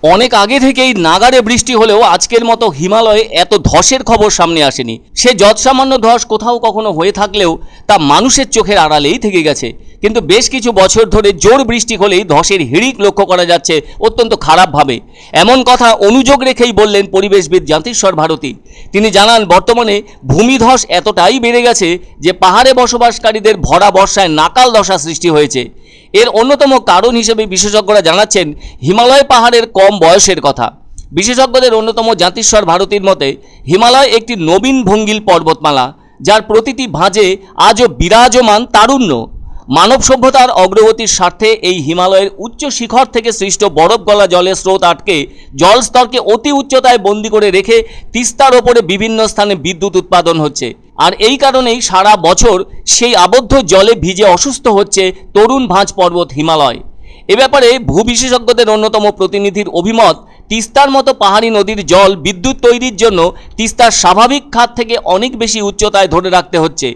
অনেক আগে থেকেই নাগারে বৃষ্টি হলেও আজকের মতো হিমালয়ে এত ধসের খবর সামনে আসেনি। সে যৎসামান্য ধস কোথাও কখনো হয়ে থাকলেও তা মানুষের চোখের আড়ালেই থেকে গেছে। কিন্তু বেশ কিছু বছর ধরে জোর বৃষ্টি হলেই ধসের হিড়িক লক্ষ্য করা যাচ্ছে অত্যন্ত খারাপভাবে। এমন কথা অনুযোগ রেখেই বললেন পরিবেশবিদ জ্যোতিশ্বর ভারতী। তিনি জানান, বর্তমানে ভূমিধস এতটাই বেড়ে গেছে যে পাহাড়ে বসবাসকারীদের ভরা বর্ষায় নাকাল দশা সৃষ্টি হয়েছে। এর অন্যতম কারণ হিসেবে বিশেষজ্ঞরা জানাচ্ছেন হিমালয় পাহাড়ের কম বয়সের কথা। বিশেষজ্ঞদের অন্যতম জ্যোতিশ্বর ভারতীর মতে, হিমালয় একটি নবীন ভঙ্গিল পর্বতমালা, যার প্রতিটি ভাঁজে আজও বিরাজমান তারুণ্য। মানব সভ্যতার অগ্রগতির স্বার্থে এই হিমালয়ের উচ্চ শিখর থেকে সৃষ্ট বরফ গলা জলের স্রোত আটকে জল স্তরকে অতি উচ্চতায় বন্দি করে রেখে তিস্তার ওপরে বিভিন্ন স্থানে বিদ্যুৎ উৎপাদন হচ্ছে। আর এই কারণেই সারা বছর সেই আবদ্ধ জলে ভিজে অসুস্থ হচ্ছে তরুণ ভাঁজ পর্বত হিমালয়। এ ব্যাপারে ভূবিশেষজ্ঞদের অন্যতম প্রতিনিধির অভিমত, তিস্তার মতো পাহাড়ি নদীর জল বিদ্যুৎ তৈরির জন্য তিস্তার স্বাভাবিক খাত থেকে অনেক বেশি উচ্চতায় ধরে রাখতে হচ্ছে,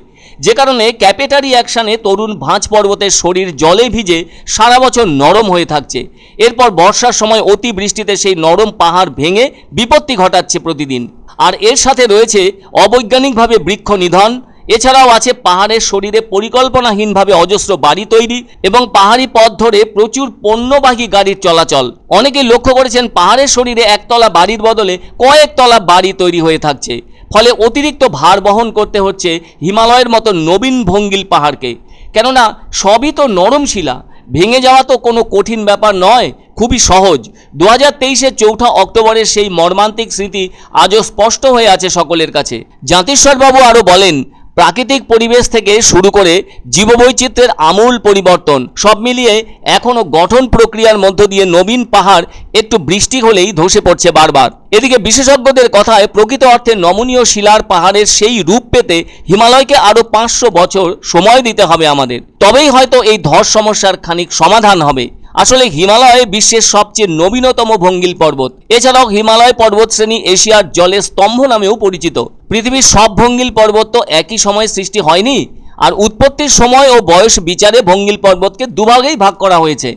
যে কারণে ক্যাপিলারি অ্যাকশনে তরুণ ভাঁজ পর্বতের শরীর জলে ভিজে সারা বছর নরম হয়ে থাকছে। এরপর বর্ষার সময় অতি বৃষ্টিতে সেই নরম পাহাড় ভেঙে বিপত্তি ঘটাচ্ছে প্রতিদিন। আর এর সাথে রয়েছে অবৈজ্ঞানিকভাবে বৃক্ষ নিধন। এছাড়াও আছে পাহাড়ের শরীরে পরিকল্পনাহীনভাবে অজস্র বাড়ি তৈরি এবং পাহাড়ি পথ ধরে প্রচুর পণ্যবাহী গাড়ির চলাচল। অনেকে লক্ষ্য করেছেন পাহাড়ের শরীরে একতলা বাড়ির বদলে কয়েকতলা বাড়ি তৈরি হয়ে থাকছে। ফলে অতিরিক্ত ভার বহন করতে হচ্ছে হিমালয়ের মতো নবীন ভঙ্গিল পাহাড়কে। কেননা সবই তো নরম শিলা, ভেঙে যাওয়া তো কোনো কঠিন ব্যাপার নয়, খুবই সহজ। 2023-এর 4 অক্টোবরের সেই মর্মান্তিক স্মৃতি আজও স্পষ্ট হয়ে আছে সকলের কাছে। জ্যোতিশ্বরবাবু আরও বলেন, প্রাকৃতিক পরিবেশ থেকে শুরু করে জীববৈচিত্র্যের আমূল পরিবর্তন সব মিলিয়ে এখনও গঠন প্রক্রিয়ার মধ্য দিয়ে নবীন পাহাড় একটু বৃষ্টি হলেই ধসে পড়ছে বারবার। এদিকে বিশেষজ্ঞদের কথায় প্রকৃত অর্থে নমনীয় শিলার পাহাড়ের সেই রূপ পেতে হিমালয়কে আরও 500 বছর সময় দিতে হবে আমাদের। তবেই হয়তো এই ধস সমস্যার খানিক সমাধান হবে। আসলে হিমালয় বিশ্বের সবচেয়ে নবীনতম ভঙ্গিল পর্বত। এছাড়াও হিমালয় পর্বতশ্রেণী এশিয়ার জলের স্তম্ভ নামেও পরিচিত। পৃথিবীর সব ভঙ্গিল পর্বত তো একই সময়ে সৃষ্টি হয়নি, আর উৎপত্তির সময় ও বয়স বিচারে ভঙ্গিল পর্বতকে দুভাগেই ভাগ করা হয়েছে।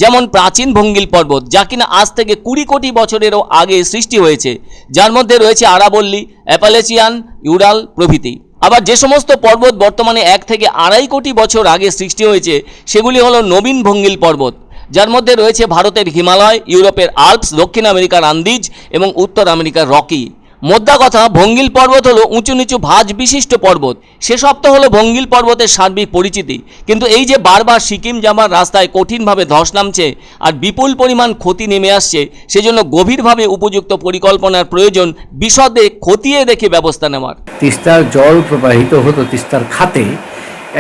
যেমন প্রাচীন ভঙ্গিল পর্বত, যা কিনা আজ থেকে 20 কোটি বছরেরও আগে সৃষ্টি হয়েছে, যার মধ্যে রয়েছে আরাবল্লী, অ্যাপালেচিয়ান, ইউরাল প্রভৃতি। আবার যে সমস্ত পর্বত বর্তমানে 1 থেকে 2.5 কোটি বছর আগে সৃষ্টি হয়েছে, সেগুলি হলো নবীন ভঙ্গিল পর্বত, যার মধ্যে রয়েছে ভারতের হিমালয়, ইউরোপের আল্পস, দক্ষিণ আমেরিকার আন্দিজ এবং উত্তর আমেরিকার রকি। মোদ্দা কথা, ভঙ্গিল পর্বত হলো উঁচু নিচু ভাঁজ বিশিষ্ট পর্বত। সেসব তো হলো ভঙ্গিল পর্বতের সার্বিক পরিচিতি। কিন্তু এই যে বারবার সিকিম যাবার রাস্তায় কঠিনভাবে ধস নামছে আর বিপুল পরিমাণ ক্ষতি নেমে আসছে, সেজন্য গভীরভাবে উপযুক্ত পরিকল্পনার প্রয়োজন, বিশদে খতিয়ে দেখে ব্যবস্থা নেওয়ার। তিস্তার জল প্রবাহিত হতো তিস্তার খাতে,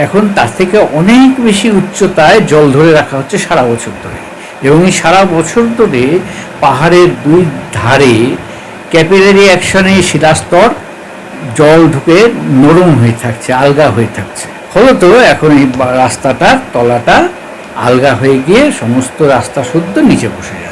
এখন তার থেকে অনেক বেশি উচ্চতায় জল ধরে রাখা হচ্ছে সারা বছর ধরে। এবং এই সারা বছর ধরে পাহাড়ের 2 ধারে ক্যাপিলারি অ্যাকশনে শিলাস্তর জল ঢুকে নরম হয়ে থাকছে, আলগা হয়ে থাকছে। ফলত এখন এই রাস্তাটার তলাটা আলগা হয়ে গিয়ে সমস্ত রাস্তা শুদ্ধ নিচে বসে যাচ্ছে।